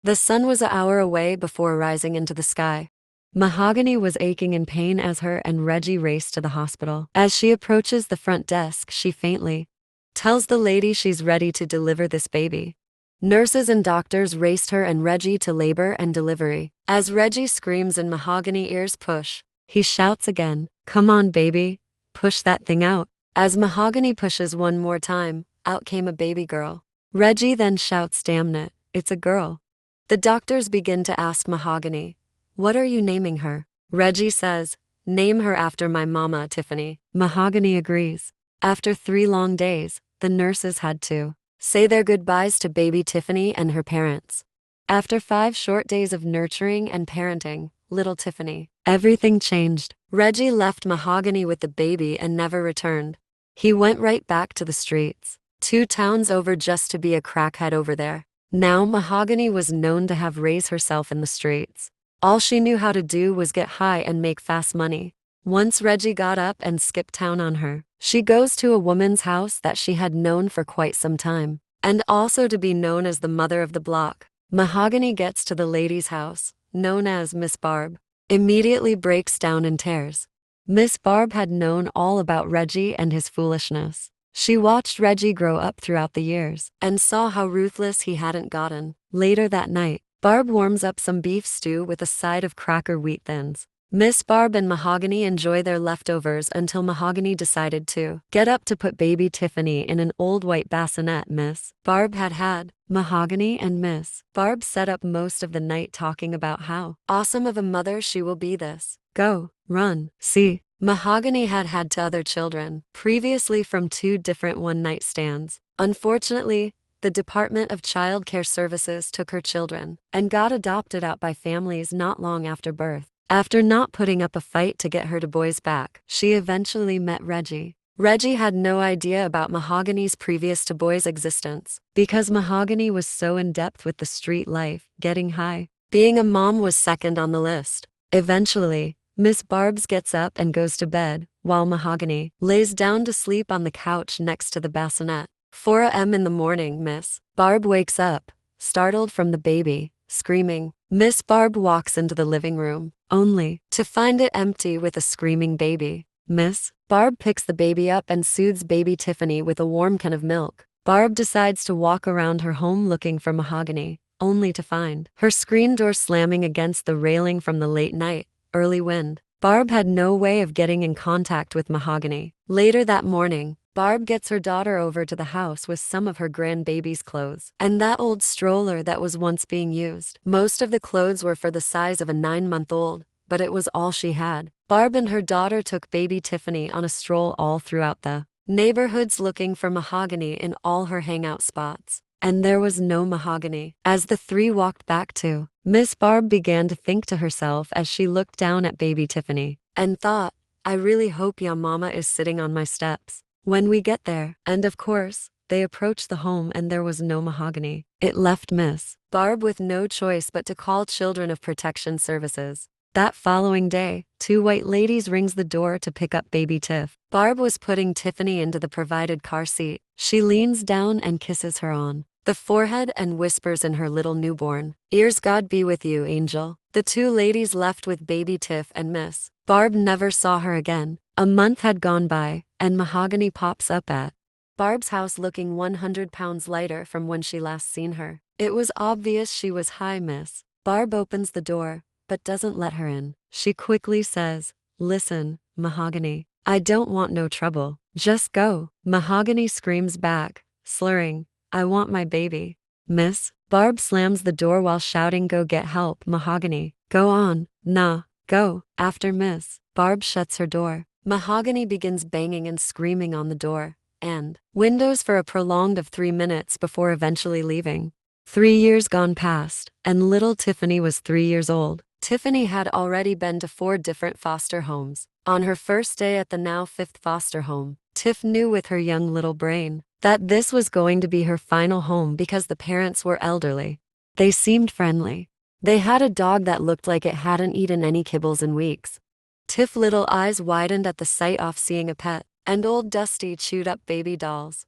The sun was an hour away before rising into the sky. Mahogany was aching in pain as her and Reggie raced to the hospital. As she approaches the front desk, she faintly tells the lady she's ready to deliver this baby. Nurses and doctors raced her and Reggie to labor and delivery. As Reggie screams and Mahogany ears push, he shouts again, "Come on, baby. Push that thing out." As Mahogany pushes one more time, out came a baby girl. Reggie then shouts, "Damn it, it's a girl." The doctors begin to ask Mahogany, "What are you naming her?" Reggie says, "Name her after my mama, Tiffany." Mahogany agrees. After 3 long days, the nurses had to say their goodbyes to baby Tiffany and her parents. After 5 short days of nurturing and parenting little Tiffany, everything changed. Reggie left Mahogany with the baby and never returned. He went right back to the streets, 2 towns over, just to be a crackhead over there. Now Mahogany was known to have raised herself in the streets. All she knew how to do was get high and make fast money. Once Reggie got up and skipped town on her, she goes to a woman's house that she had known for quite some time, and also to be known as the mother of the block. Mahogany gets to the lady's house, known as Miss Barb, immediately breaks down in tears. Miss Barb had known all about Reggie and his foolishness. She watched Reggie grow up throughout the years and saw how ruthless he hadn't gotten. Later that night, Barb warms up some beef stew with a side of cracker wheat thins. Miss Barb and Mahogany enjoy their leftovers until Mahogany decided to get up to put baby Tiffany in an old white bassinet Miss Barb had. Mahogany and Miss Barb set up most of the night talking about how awesome of a mother she will be. This go, run, see. Mahogany had had 2 other children previously from 2 different one-night stands. Unfortunately, the Department of Child Care Services took her children and got adopted out by families not long after birth. After not putting up a fight to get her 2 boys back, she eventually met Reggie. Reggie had no idea about Mahogany's previous 2 boys' existence because Mahogany was so in depth with the street life, getting high. Being a mom was second on the list. Eventually, Miss Barbs gets up and goes to bed, while Mahogany lays down to sleep on the couch next to the bassinet. 4 a.m. in the morning, Miss Barb wakes up, startled from the baby screaming. Miss Barb walks into the living room, only to find it empty with a screaming baby. Miss Barb picks the baby up and soothes baby Tiffany with a warm can of milk. Barb decides to walk around her home looking for Mahogany, only to find her screen door slamming against the railing from the late night, early wind. Barb had no way of getting in contact with Mahogany. Later that morning, Barb gets her daughter over to the house with some of her grandbaby's clothes and that old stroller that was once being used. Most of the clothes were for the size of a 9-month-old, but it was all she had. Barb and her daughter took baby Tiffany on a stroll all throughout the neighborhoods looking for Mahogany in all her hangout spots. And there was no Mahogany. As the 3 walked back to, Miss Barb began to think to herself as she looked down at baby Tiffany and thought, "I really hope ya mama is sitting on my steps when we get there." And of course, they approached the home and there was no Mahogany. It left Miss Barb with no choice but to call Children of Protection Services. That following day, 2 white ladies rings the door to pick up baby Tiff. Barb was putting Tiffany into the provided car seat. She leans down and kisses her on the forehead and whispers in her little newborn ears, "God be with you, angel." The 2 ladies left with baby Tiff and Miss Barb never saw her again. A month had gone by, and Mahogany pops up at Barb's house looking 100 pounds lighter from when she last seen her. It was obvious she was high. Miss Barb opens the door, but doesn't let her in. She quickly says, "Listen, Mahogany, I don't want no trouble. Just go." Mahogany screams back, slurring, "I want my baby." Miss Barb slams the door while shouting, "Go get help, Mahogany. Go on, nah, go." After Miss Barb shuts her door, Mahogany begins banging and screaming on the door and windows for a prolonged of 3 minutes before eventually leaving. 3 years gone past, and little Tiffany was 3 years old. Tiffany had already been to 4 different foster homes. On her first day at the now 5th foster home, Tiff knew with her young little brain that this was going to be her final home because the parents were elderly. They seemed friendly. They had a dog that looked like it hadn't eaten any kibbles in weeks. Tiff's little eyes widened at the sight of seeing a pet, and old Dusty chewed up baby dolls.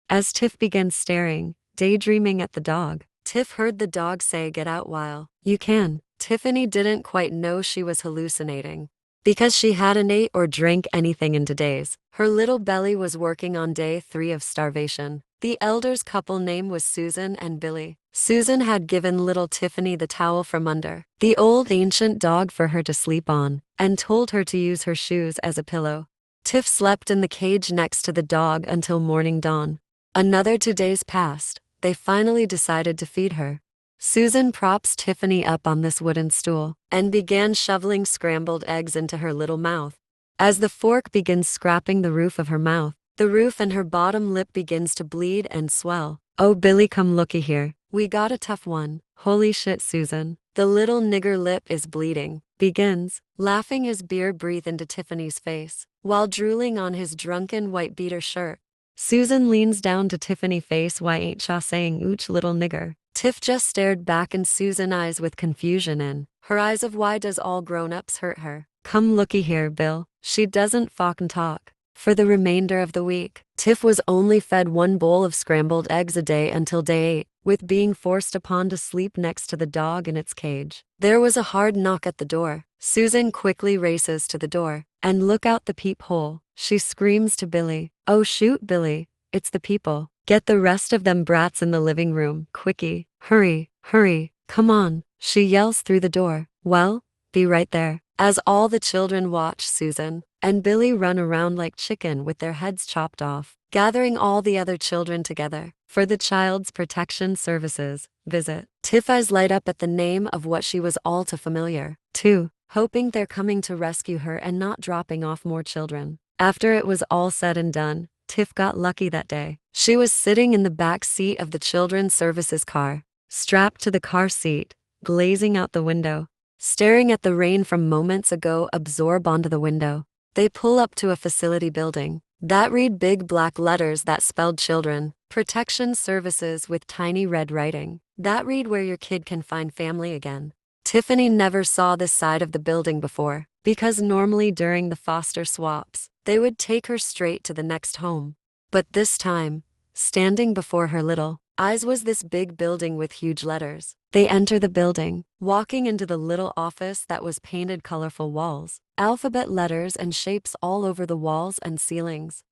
As Tiff began staring, daydreaming at the dog, Tiff heard the dog say get out while you can. Tiffany didn't quite know she was hallucinating, because she hadn't ate or drank anything in days. Her little belly was working on day 3 of starvation. The elders' couple name was Susan and Billy. Susan had given little Tiffany the towel from under the old ancient dog for her to sleep on, and told her to use her shoes as a pillow. Tiff slept in the cage next to the dog until morning dawn. Another 2 days passed. They finally decided to feed her. Susan props Tiffany up on this wooden stool and began shoveling scrambled eggs into her little mouth. As the fork begins scraping the roof of her mouth, the roof and her bottom lip begins to bleed and swell. Oh Billy, come looky here. We got a tough one. Holy shit, Susan. The little nigger lip is bleeding. Begins, laughing his beer breathe into Tiffany's face, while drooling on his drunken white beater shirt. Susan leans down to Tiffany's face. Why ain't ya saying ooch little nigger? Tiff just stared back in Susan's eyes with confusion in her eyes of why does all grown-ups hurt her. Come looky here, Bill. She doesn't fucking talk. For the remainder of the week, Tiff was only fed 1 bowl of scrambled eggs a day until day 8, with being forced upon to sleep next to the dog in its cage. There was a hard knock at the door. Susan quickly races to the door and look out the peephole. She screams to Billy, "Oh shoot, Billy, it's the people. Get the rest of them brats in the living room, quickie. Hurry, hurry, come on," she yells through the door. Well, be right there. As all the children watch Susan and Billy run around like chicken with their heads chopped off, gathering all the other children together for the Child's Protection Services visit. Tiff's eyes light up at the name of what she was all too familiar to, hoping they're coming to rescue her and not dropping off more children. After it was all said and done, Tiff got lucky that day. She was sitting in the back seat of the Children's Services car, strapped to the car seat, glazing out the window, staring at the rain from moments ago absorb onto the window. They pull up to a facility building that read big black letters that spelled Children Protection Services with tiny red writing that read where your kid can find family again. Tiffany never saw this side of the building before, because normally during the foster swaps, they would take her straight to the next home. But this time, standing before her little eyes was this big building with huge letters. They enter the building, walking into the little office that was painted colorful walls, alphabet letters and shapes all over the walls and ceilings.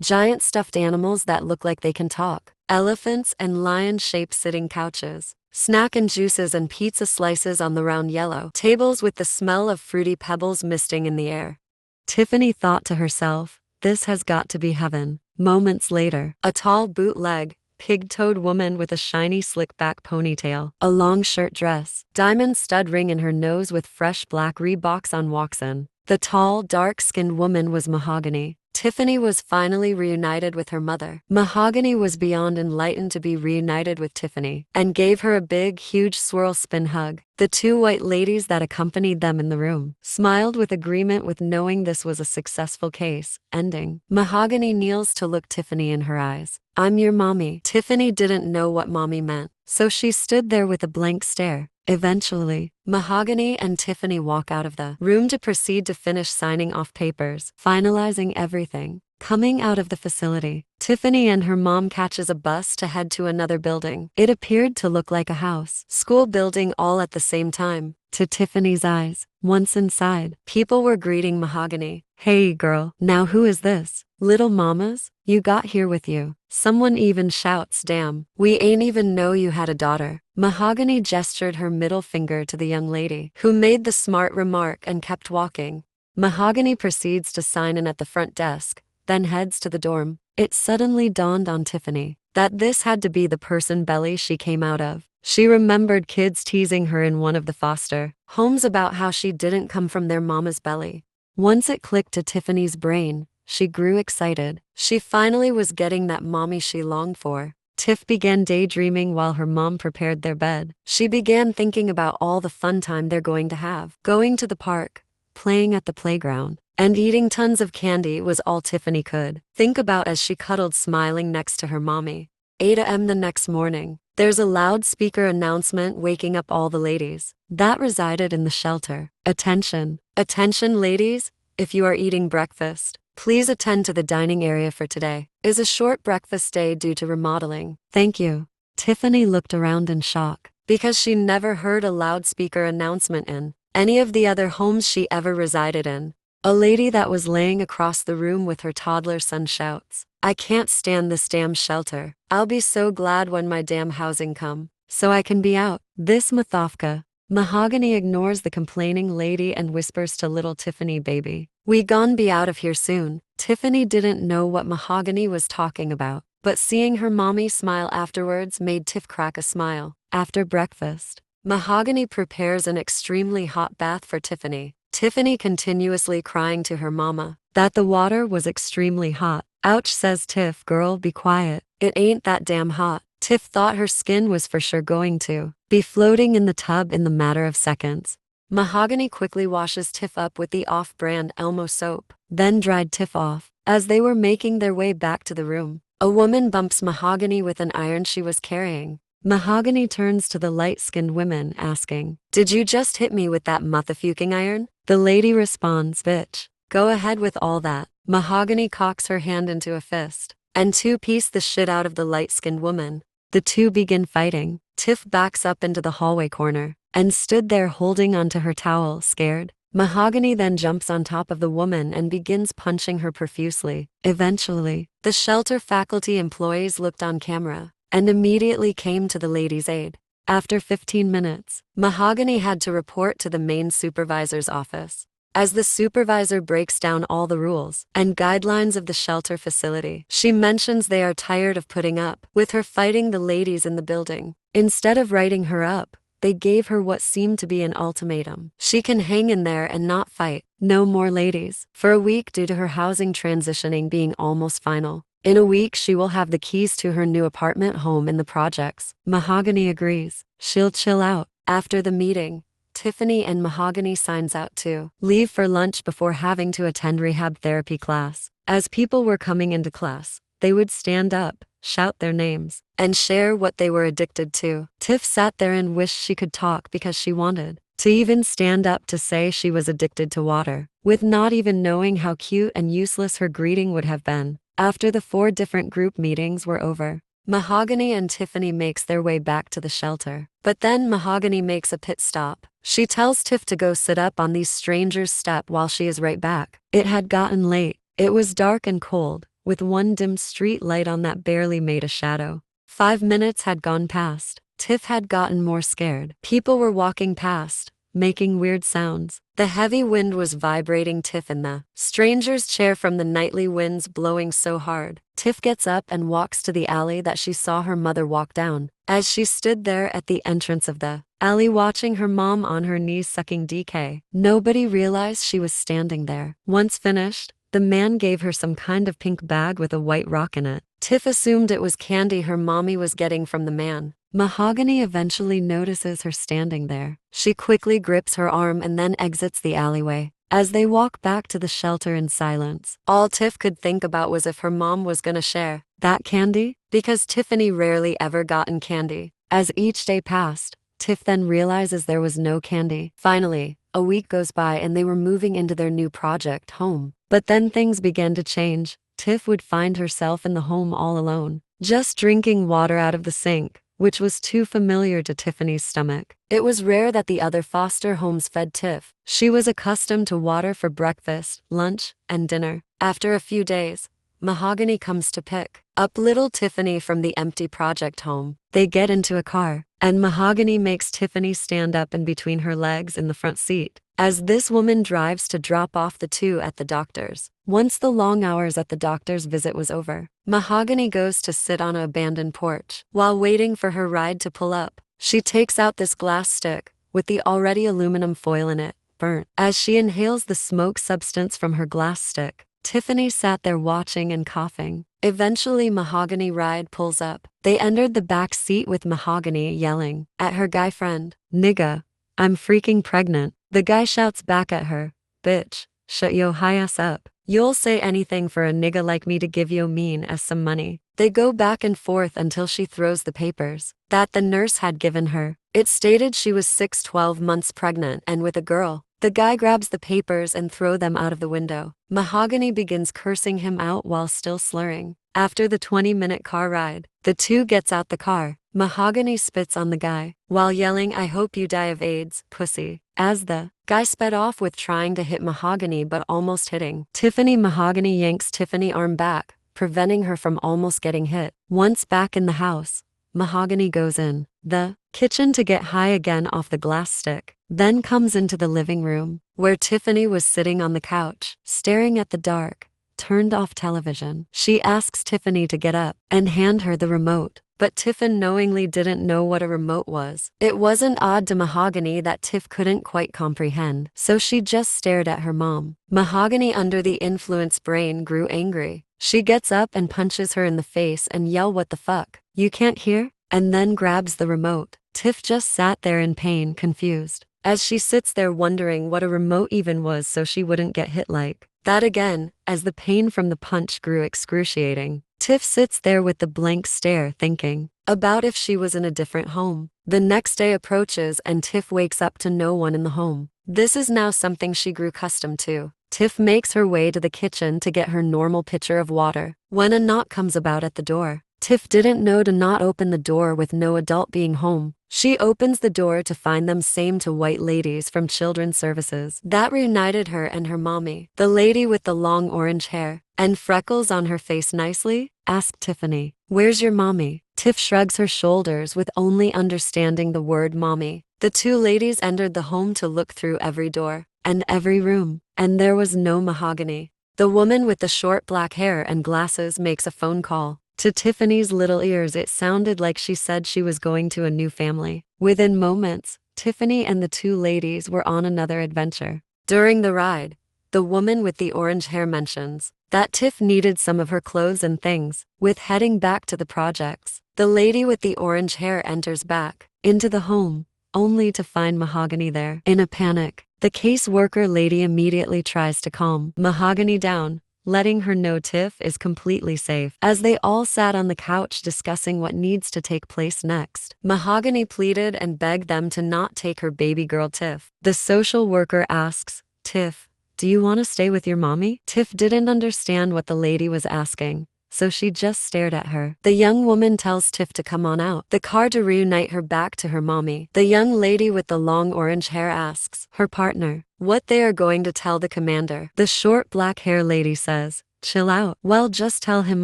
Giant stuffed animals that look like they can talk, elephants and lion-shaped sitting couches, snack and juices and pizza slices on the round yellow tables with the smell of fruity pebbles misting in the air. Tiffany thought to herself, this has got to be heaven. Moments later, a tall bootleg, pig-toed woman with a shiny slick-back ponytail, a long shirt dress, diamond stud ring in her nose with fresh black Reeboks on walks in. The tall, dark-skinned woman was Mahogany. Tiffany was finally reunited with her mother. Mahogany was beyond enlightened to be reunited with Tiffany, and gave her a big, huge swirl spin hug. The 2 white ladies that accompanied them in the room smiled with agreement with knowing this was a successful case ending. Mahogany kneels to look Tiffany in her eyes. I'm your mommy. Tiffany didn't know what mommy meant, so she stood there with a blank stare. Eventually, Mahogany and Tiffany walk out of the room to proceed to finish signing off papers, finalizing everything. Coming out of the facility, Tiffany and her mom catches a bus to head to another building. It appeared to look like a house, school building all at the same time. To Tiffany's eyes, once inside, people were greeting Mahogany. Hey girl, now who is this? Little mamas, you got here with you. Someone even shouts, damn, we ain't even know you had a daughter. Mahogany gestured her middle finger to the young lady, who made the smart remark and kept walking. Mahogany proceeds to sign in at the front desk, then heads to the dorm. It suddenly dawned on Tiffany that this had to be the person belly she came out of. She remembered kids teasing her in one of the foster homes about how she didn't come from their mama's belly. Once it clicked to Tiffany's brain, she grew excited. She finally was getting that mommy she longed for. Tiff began daydreaming while her mom prepared their bed. She began thinking about all the fun time they're going to have. Going to the park, playing at the playground, and eating tons of candy was all Tiffany could think about as she cuddled smiling next to her mommy. 8 a.m. the next morning, there's a loudspeaker announcement waking up all the ladies that resided in the shelter. Attention, attention ladies, if you are eating breakfast, please attend to the dining area for today. Is a short breakfast day due to remodeling. Thank you. Tiffany looked around in shock, because she never heard a loudspeaker announcement in any of the other homes she ever resided in. A lady that was laying across the room with her toddler son shouts, "I can't stand this damn shelter. I'll be so glad when my damn housing come, so I can be out." This Mathovka. Mahogany ignores the complaining lady and whispers to little Tiffany, "Baby, we gon' be out of here soon." Tiffany didn't know what Mahogany was talking about, but seeing her mommy smile afterwards made Tiff crack a smile. After breakfast, Mahogany prepares an extremely hot bath for Tiffany. Tiffany continuously crying to her mama that the water was extremely hot. "Ouch," says Tiff, "girl, be quiet. It ain't that damn hot." Tiff thought her skin was for sure going to be floating in the tub in the matter of seconds. Mahogany quickly washes Tiff up with the off-brand Elmo soap, then dried Tiff off. As they were making their way back to the room, a woman bumps Mahogany with an iron she was carrying. Mahogany turns to the light-skinned woman, asking, "Did you just hit me with that motherfucking iron?" The lady responds, "Bitch, go ahead with all that." Mahogany cocks her hand into a fist and two-piece the shit out of the light-skinned woman. The two begin fighting. Tiff backs up into the hallway corner and stood there holding onto her towel, scared. Mahogany then jumps on top of the woman and begins punching her profusely. Eventually, the shelter faculty employees looked on camera and immediately came to the lady's aid. After 15 minutes, Mahogany had to report to the main supervisor's office. As the supervisor breaks down all the rules and guidelines of the shelter facility, she mentions they are tired of putting up with her fighting the ladies in the building. Instead of writing her up, they gave her what seemed to be an ultimatum. She can hang in there and not fight. No more ladies for a week due to her housing transitioning being almost final. In a week she will have the keys to her new apartment home in the projects. Mahogany agrees. She'll chill out. After the meeting, Tiffany and Mahogany signs out to leave for lunch before having to attend rehab therapy class. As people were coming into class, they would stand up, shout their names, and share what they were addicted to. Tiff sat there and wished she could talk because she wanted to even stand up to say she was addicted to water, with not even knowing how cute and useless her greeting would have been. After the 4 different group meetings were over, Mahogany and Tiffany makes their way back to the shelter. But then Mahogany makes a pit stop. She tells Tiff to go sit up on these strangers' step while she is right back. It had gotten late. It was dark and cold, with one dim street light on that barely made a shadow. 5 minutes had gone past. Tiff had gotten more scared. People were walking past, making weird sounds. The heavy wind was vibrating Tiff in the stranger's chair from the nightly winds blowing so hard. Tiff gets up and walks to the alley that she saw her mother walk down. As she stood there at the entrance of the alley watching her mom on her knees sucking DK, nobody realized she was standing there. Once finished, the man gave her some kind of pink bag with a white rock in it. Tiff assumed it was candy her mommy was getting from the man. Mahogany eventually notices her standing there. She quickly grips her arm and then exits the alleyway. As they walk back to the shelter in silence, all Tiff could think about was if her mom was gonna share that candy, because Tiffany rarely ever gotten candy. As each day passed, Tiff then realizes there was no candy. Finally, a week goes by and they were moving into their new project home. But then things began to change. Tiff would find herself in the home all alone, just drinking water out of the sink, which was too familiar to Tiffany's stomach. It was rare that the other foster homes fed Tiff. She was accustomed to water for breakfast, lunch, and dinner. After a few days, Mahogany comes to pick up little Tiffany from the empty project home. They get into a car, and Mahogany makes Tiffany stand up in between her legs in the front seat, as this woman drives to drop off the two at the doctor's. Once the long hours at the doctor's visit was over, Mahogany goes to sit on an abandoned porch. While waiting for her ride to pull up, she takes out this glass stick, with the already aluminum foil in it, burnt. As she inhales the smoke substance from her glass stick, Tiffany sat there watching and coughing. Eventually Mahogany ride pulls up. They entered the back seat with Mahogany yelling at her guy friend, "Nigga, I'm freaking pregnant." The guy shouts back at her, "Bitch, shut yo high ass up. You'll say anything for a nigga like me to give yo mean as some money." They go back and forth until she throws the papers that the nurse had given her. It stated she was 12 months pregnant and with a girl. The guy grabs the papers and throws them out of the window. Mahogany begins cursing him out while still slurring. After the 20-minute car ride, the two gets out the car. Mahogany spits on the guy, while yelling, "I hope you die of AIDS, pussy." As the guy sped off with trying to hit Mahogany but almost hitting Tiffany, Mahogany yanks Tiffany's arm back, preventing her from almost getting hit. Once back in the house, Mahogany goes in the kitchen to get high again off the glass stick, then comes into the living room, where Tiffany was sitting on the couch, staring at the dark, turned-off television. She asks Tiffany to get up and hand her the remote, but Tiffin knowingly didn't know what a remote was. It wasn't odd to Mahogany that Tiff couldn't quite comprehend, so she just stared at her mom. Mahogany, under the influence brain, grew angry. She gets up and punches her in the face and yell, "What the fuck? You can't hear?" And then grabs the remote. Tiff just sat there in pain, confused. As she sits there wondering what a remote even was so she wouldn't get hit like that again, as the pain from the punch grew excruciating. Tiff sits there with the blank stare, thinking about if she was in a different home. The next day approaches and Tiff wakes up to no one in the home. This is now something she grew accustomed to. Tiff makes her way to the kitchen to get her normal pitcher of water, when a knock comes about at the door. Tiff didn't know to not open the door with no adult being home. She opens the door to find them same two white ladies from Children's Services that reunited her and her mommy. The lady with the long orange hair and freckles on her face nicely asked Tiffany, "Where's your mommy?" Tiff shrugs her shoulders with only understanding the word mommy. The two ladies entered the home to look through every door and every room, and there was no Mahogany. The woman with the short black hair and glasses makes a phone call. To Tiffany's little ears, it sounded like she said she was going to a new family. Within moments, Tiffany and the two ladies were on another adventure. During the ride, the woman with the orange hair mentions that Tiff needed some of her clothes and things, with heading back to the projects. The lady with the orange hair enters back into the home, only to find Mahogany there. In a panic, the caseworker lady immediately tries to calm Mahogany down, letting her know Tiff is completely safe. As they all sat on the couch discussing what needs to take place next, Mahogany pleaded and begged them to not take her baby girl Tiff. The social worker asks, "Tiff, do you want to stay with your mommy?" Tiff didn't understand what the lady was asking, so she just stared at her. The young woman tells Tiff to come on out the car to reunite her back to her mommy. The young lady with the long orange hair asks her partner what they are going to tell the commander. The short black hair lady says, "Chill out." "Well, just tell him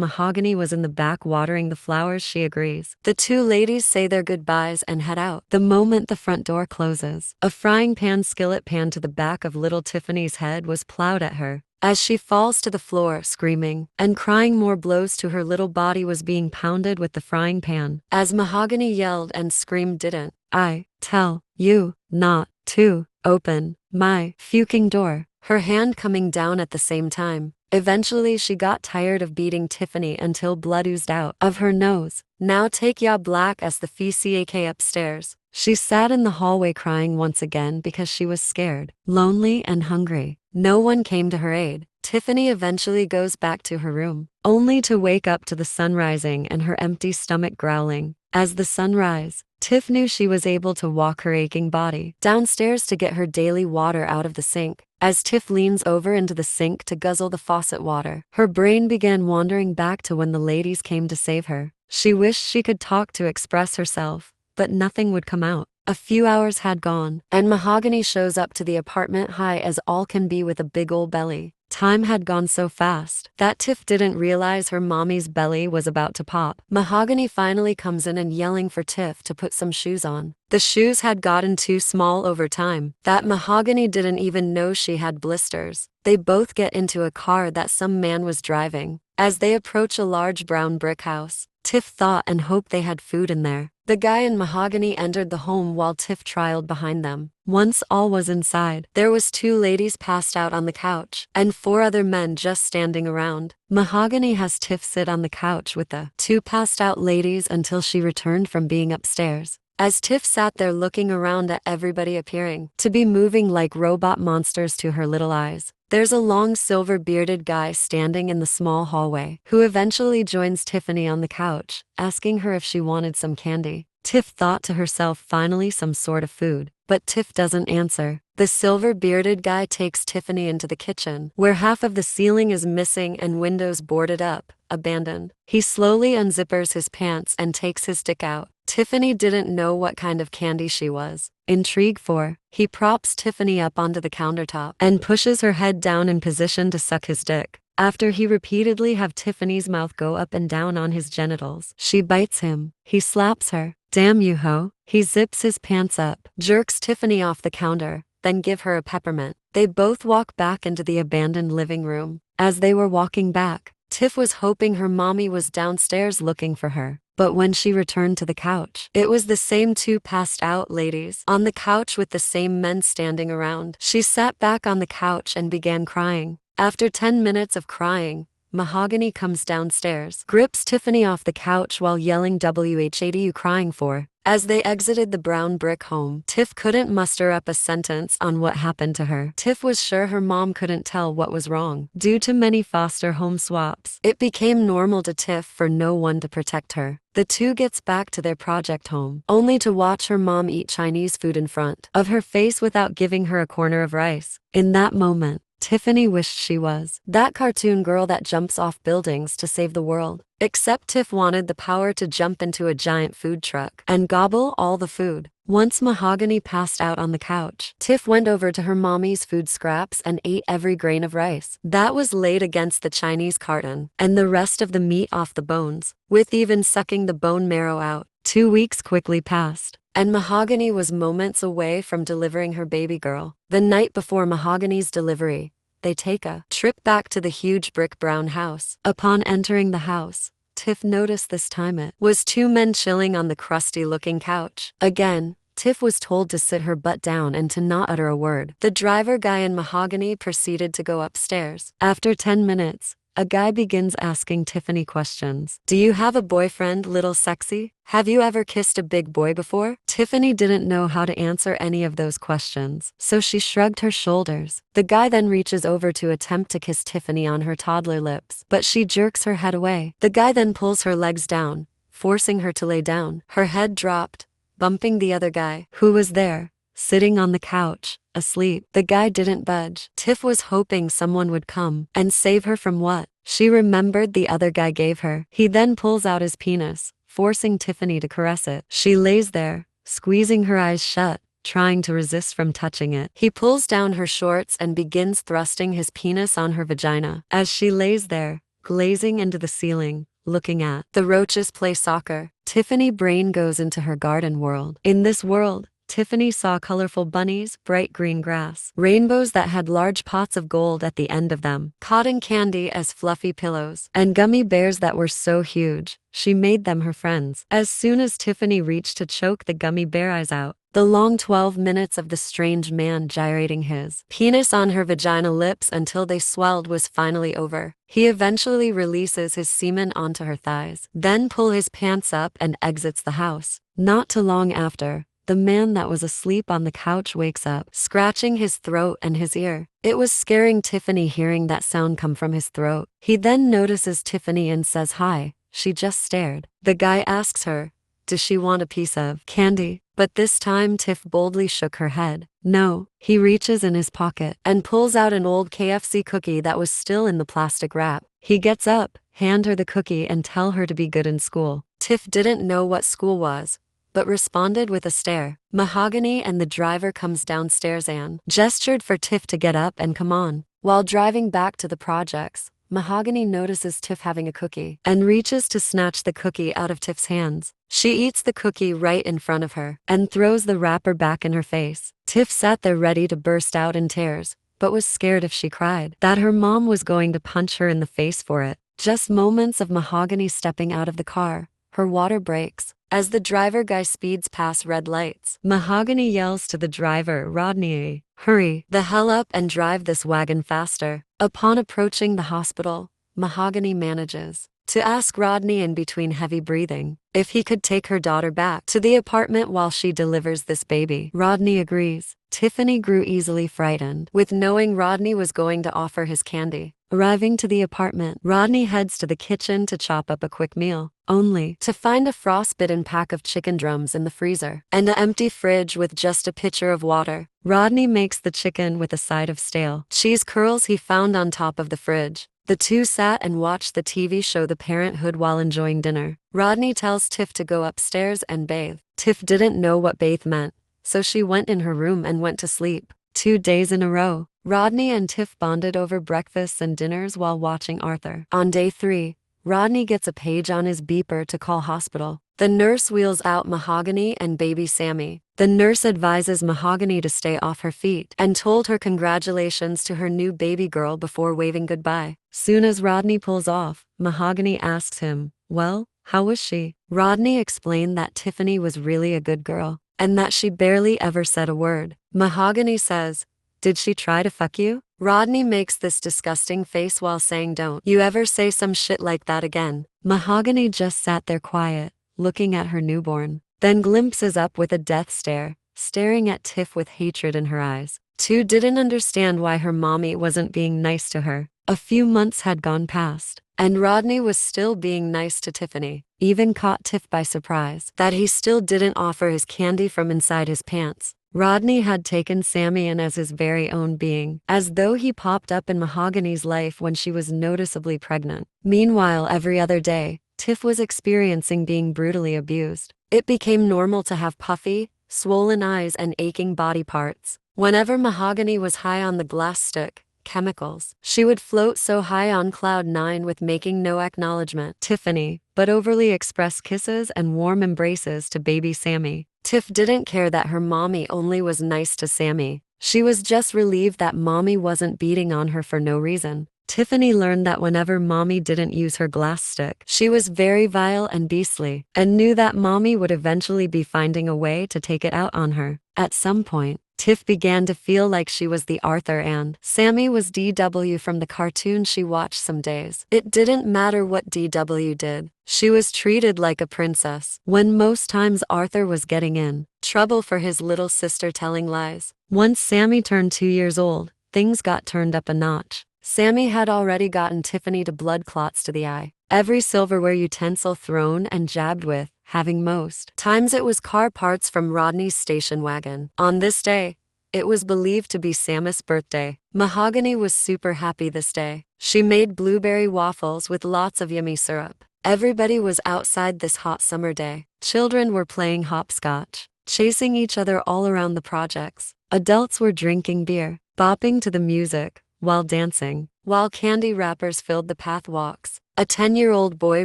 Mahogany was in the back watering the flowers," she agrees. The two ladies say their goodbyes and head out. The moment the front door closes, a frying pan skillet pan to the back of little Tiffany's head was plowed at her. As she falls to the floor, screaming and crying, more blows to her little body was being pounded with the frying pan. As Mahogany yelled and screamed, "Didn't I tell you not to open my fucking door?" Her hand coming down at the same time. Eventually she got tired of beating Tiffany until blood oozed out of her nose. "Now take ya black," as the FCAK upstairs. She sat in the hallway crying once again because she was scared, lonely and hungry. No one came to her aid. Tiffany eventually goes back to her room, only to wake up to the sun rising and her empty stomach growling. As the sun rose, Tiff knew she was able to walk her aching body downstairs to get her daily water out of the sink. As Tiff leans over into the sink to guzzle the faucet water, her brain began wandering back to when the ladies came to save her. She wished she could talk to express herself, but nothing would come out. A few hours had gone, and Mahogany shows up to the apartment high as all can be with a big ol' belly. Time had gone so fast that Tiff didn't realize her mommy's belly was about to pop. Mahogany finally comes in and yelling for Tiff to put some shoes on. The shoes had gotten too small over time that Mahogany didn't even know she had blisters. They both get into a car that some man was driving. As they approach a large brown brick house, Tiff thought and hoped they had food in there. The guy and Mahogany entered the home while Tiff trailed behind them. Once all was inside, there was two ladies passed out on the couch, and four other men just standing around. Mahogany has Tiff sit on the couch with the two passed out ladies until she returned from being upstairs. As Tiff sat there looking around at everybody appearing to be moving like robot monsters to her little eyes, there's a long silver-bearded guy standing in the small hallway, who eventually joins Tiffany on the couch, asking her if she wanted some candy. Tiff thought to herself, finally some sort of food. but Tiff doesn't answer. The silver-bearded guy takes Tiffany into the kitchen, where half of the ceiling is missing and windows boarded up, abandoned. He slowly unzippers his pants and takes his dick out. Tiffany didn't know what kind of candy she was intrigued for. He props Tiffany up onto the countertop and pushes her head down in position to suck his dick. After he repeatedly have Tiffany's mouth go up and down on his genitals, she bites him. He slaps her. Damn you ho. He zips his pants up, jerks Tiffany off the counter, then give her a peppermint. They both walk back into the abandoned living room. As they were walking back, Tiff was hoping her mommy was downstairs looking for her. But when she returned to the couch, it was the same two passed out ladies on the couch with the same men standing around. She sat back on the couch and began crying. After 10 minutes of crying, Mahogany comes downstairs, grips Tiffany off the couch while yelling "WHAT you crying for?" As they exited the brown brick home, Tiff couldn't muster up a sentence on what happened to her. Tiff was sure her mom couldn't tell what was wrong. Due to many foster home swaps, it became normal to Tiff for no one to protect her. The two gets back to their project home, only to watch her mom eat Chinese food in front of her face without giving her a corner of rice. In that moment, Tiffany wished she was that cartoon girl that jumps off buildings to save the world. Except Tiff wanted the power to jump into a giant food truck and gobble all the food. Once Mahogany passed out on the couch, Tiff went over to her mommy's food scraps and ate every grain of rice that was laid against the Chinese carton, and the rest of the meat off the bones, with even sucking the bone marrow out. 2 weeks quickly passed, and Mahogany was moments away from delivering her baby girl. The night before Mahogany's delivery, they take a trip back to the huge brick brown house. Upon entering the house, Tiff noticed this time it was two men chilling on the crusty-looking couch. Again, Tiff was told to sit her butt down and to not utter a word. The driver guy and Mahogany proceeded to go upstairs. After 10 minutes, a guy begins asking Tiffany questions. Do you have a boyfriend, little sexy? Have you ever kissed a big boy before? Tiffany didn't know how to answer any of those questions, so she shrugged her shoulders. The guy then reaches over to attempt to kiss Tiffany on her toddler lips, but she jerks her head away. The guy then pulls her legs down, forcing her to lay down. Her head dropped, bumping the other guy, who was there, sitting on the couch, asleep. The guy didn't budge. Tiff was hoping someone would come and save her from what she remembered the other guy gave her. He then pulls out his penis, forcing Tiffany to caress it. She lays there, squeezing her eyes shut, trying to resist from touching it. He pulls down her shorts and begins thrusting his penis on her vagina. As she lays there, glazing into the ceiling, looking at the roaches play soccer, Tiffany brain goes into her garden world. In this world, Tiffany saw colorful bunnies, bright green grass, rainbows that had large pots of gold at the end of them, cotton candy as fluffy pillows, and gummy bears that were so huge, she made them her friends. As soon as Tiffany reached to choke the gummy bear eyes out, the long 12 minutes of the strange man gyrating his penis on her vagina lips until they swelled was finally over. He eventually releases his semen onto her thighs, then pull his pants up and exits the house. Not too long after, the man that was asleep on the couch wakes up, scratching his throat and his ear. It was scaring Tiffany hearing that sound come from his throat. He then notices Tiffany and says hi. She just stared. The guy asks her, does she want a piece of candy? But this time Tiff boldly shook her head. No. He reaches in his pocket and pulls out an old KFC cookie that was still in the plastic wrap. He gets up, hand her the cookie and tell her to be good in school. Tiff didn't know what school was, but responded with a stare. Mahogany and the driver comes downstairs and gestured for Tiff to get up and come on. While driving back to the projects, Mahogany notices Tiff having a cookie and reaches to snatch the cookie out of Tiff's hands. She eats the cookie right in front of her and throws the wrapper back in her face. Tiff sat there ready to burst out in tears, but was scared if she cried that her mom was going to punch her in the face for it. Just moments of Mahogany stepping out of the car, her water breaks. As the driver guy speeds past red lights, Mahogany yells to the driver, Rodney, hurry the hell up and drive this wagon faster. Upon approaching the hospital, Mahogany manages to ask Rodney in between heavy breathing if he could take her daughter back to the apartment while she delivers this baby. Rodney agrees. Tiffany grew easily frightened with knowing Rodney was going to offer his candy. Arriving to the apartment, Rodney heads to the kitchen to chop up a quick meal, only to find a frostbitten pack of chicken drums in the freezer and an empty fridge with just a pitcher of water. Rodney makes the chicken with a side of stale cheese curls he found on top of the fridge. The two sat and watched the TV show The Parenthood while enjoying dinner. Rodney tells Tiff to go upstairs and bathe. Tiff didn't know what bathe meant, so she went in her room and went to sleep. 2 days in a row, Rodney and Tiff bonded over breakfasts and dinners while watching Arthur. On day 3, Rodney gets a page on his beeper to call hospital. The nurse wheels out Mahogany and baby Sammy. The nurse advises Mahogany to stay off her feet and told her congratulations to her new baby girl before waving goodbye. Soon as Rodney pulls off, Mahogany asks him, "Well, how was she?" Rodney explained that Tiffany was really a good girl and that she barely ever said a word. Mahogany says, "Did she try to fuck you?" Rodney makes this disgusting face while saying, "Don't you ever say some shit like that again." Mahogany just sat there quiet, looking at her newborn, then glimpses up with a death stare, staring at Tiff with hatred in her eyes. Two didn't understand why her mommy wasn't being nice to her. A few months had gone past, and Rodney was still being nice to Tiffany, even caught Tiff by surprise that he still didn't offer his candy from inside his pants. Rodney had taken Sammy in as his very own being, as though he popped up in Mahogany's life when she was noticeably pregnant. Meanwhile, every other day, Tiff was experiencing being brutally abused. It became normal to have puffy, swollen eyes and aching body parts. Whenever Mahogany was high on the glass stick, chemicals, she would float so high on cloud 9 with making no acknowledgement. Tiffany, but overly express kisses and warm embraces to baby Sammy. Tiff didn't care that her mommy only was nice to Sammy. She was just relieved that mommy wasn't beating on her for no reason. Tiffany learned that whenever mommy didn't use her glass stick, she was very vile and beastly, and knew that mommy would eventually be finding a way to take it out on her. At some point, Tiff began to feel like she was the Arthur and Sammy was DW from the cartoon she watched some days. It didn't matter what DW did. She was treated like a princess, when most times Arthur was getting in trouble for his little sister telling lies. Once Sammy turned 2 years old, things got turned up a notch. Sammy had already gotten Tiffany to blood clots to the eye. Every silverware utensil thrown and jabbed with, having most times it was car parts from Rodney's station wagon. On this day, it was believed to be Sammy's birthday. Mahogany was super happy this day. She made blueberry waffles with lots of yummy syrup. Everybody was outside this hot summer day. Children were playing hopscotch, chasing each other all around the projects. Adults were drinking beer, bopping to the music, while dancing, while candy wrappers filled the path walks. A 10-year-old boy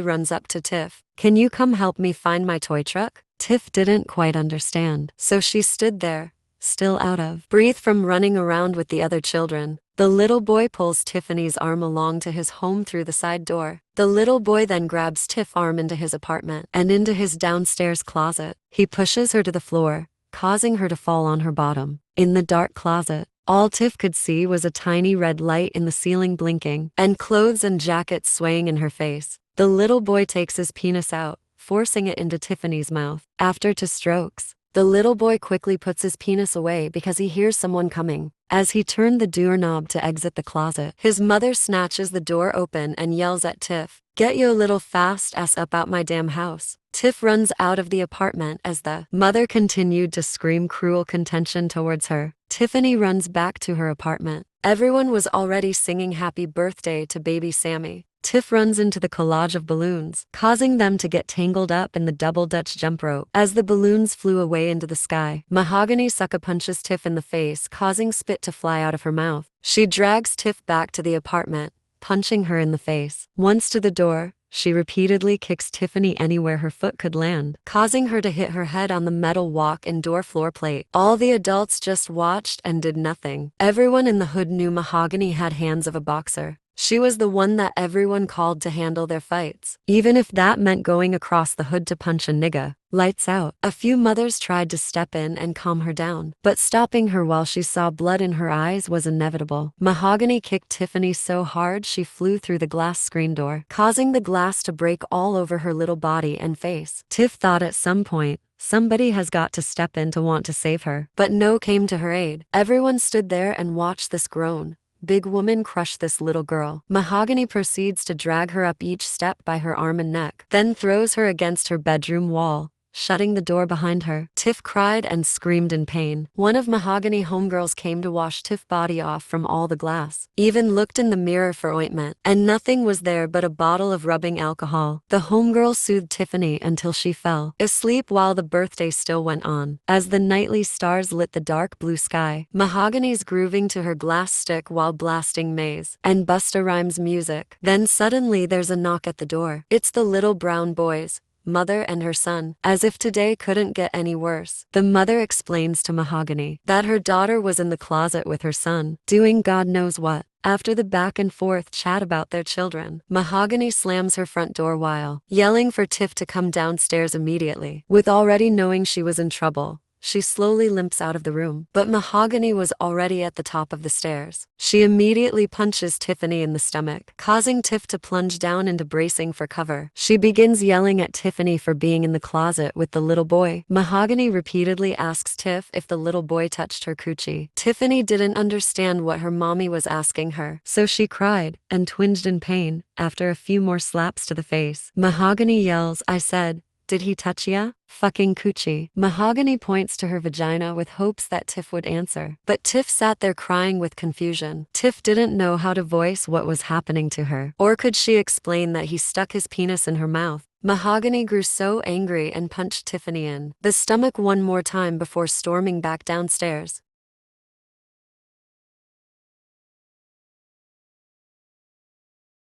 runs up to Tiff. "Can you come help me find my toy truck?" Tiff didn't quite understand, so she stood there, still out of breath from running around with the other children. The little boy pulls Tiffany's arm along to his home through the side door. The little boy then grabs Tiff's arm into his apartment and into his downstairs closet. He pushes her to the floor, causing her to fall on her bottom. In the dark closet, all Tiff could see was a tiny red light in the ceiling blinking, and clothes and jackets swaying in her face. The little boy takes his penis out, forcing it into Tiffany's mouth. After 2 strokes, the little boy quickly puts his penis away because he hears someone coming. As he turned the doorknob to exit the closet, his mother snatches the door open and yells at Tiff, "Get your little fast ass up out my damn house." Tiff runs out of the apartment as the mother continued to scream cruel contention towards her. Tiffany runs back to her apartment. Everyone was already singing happy birthday to baby Sammy. Tiff runs into the collage of balloons, causing them to get tangled up in the double Dutch jump rope. As the balloons flew away into the sky, Mahogany sucker punches Tiff in the face, causing spit to fly out of her mouth. She drags Tiff back to the apartment, punching her in the face. Once to the door, she repeatedly kicks Tiffany anywhere her foot could land, causing her to hit her head on the metal walk-in door floor plate. All the adults just watched and did nothing. Everyone in the hood knew Mahogany had hands of a boxer. She was the one that everyone called to handle their fights, even if that meant going across the hood to punch a nigga. Lights out. A few mothers tried to step in and calm her down, but stopping her while she saw blood in her eyes was inevitable. Mahogany kicked Tiffany so hard she flew through the glass screen door, causing the glass to break all over her little body and face. Tiff thought at some point, somebody has got to step in to want to save her, but no came to her aid. Everyone stood there and watched this grown, Big woman crush this little girl. Mahogany proceeds to drag her up each step by her arm and neck, then throws her against her bedroom wall, shutting the door behind her. Tiff cried and screamed in pain. One of Mahogany homegirls came to wash Tiff's body off from all the glass, even looked in the mirror for ointment, and nothing was there but a bottle of rubbing alcohol. The homegirl soothed Tiffany until she fell asleep while the birthday still went on. As the nightly stars lit the dark blue sky, Mahogany's grooving to her glass stick while blasting Maze and Busta Rhymes music. Then suddenly there's a knock at the door. It's the little brown boys, mother and her son. As if today couldn't get any worse, the mother explains to Mahogany that her daughter was in the closet with her son, doing God knows what. After the back and forth chat about their children, Mahogany slams her front door while yelling for Tiff to come downstairs immediately. With already knowing she was in trouble, she slowly limps out of the room, but Mahogany was already at the top of the stairs. She immediately punches Tiffany in the stomach, causing Tiff to plunge down into bracing for cover. She begins yelling at Tiffany for being in the closet with the little boy. Mahogany repeatedly asks Tiff if the little boy touched her coochie. Tiffany didn't understand what her mommy was asking her, so she cried and twinged in pain. After a few more slaps to the face, Mahogany yells, "I said, did he touch ya? Fucking coochie." Mahogany points to her vagina with hopes that Tiff would answer, but Tiff sat there crying with confusion. Tiff didn't know how to voice what was happening to her, or could she explain that he stuck his penis in her mouth. Mahogany grew so angry and punched Tiffany in the stomach one more time before storming back downstairs.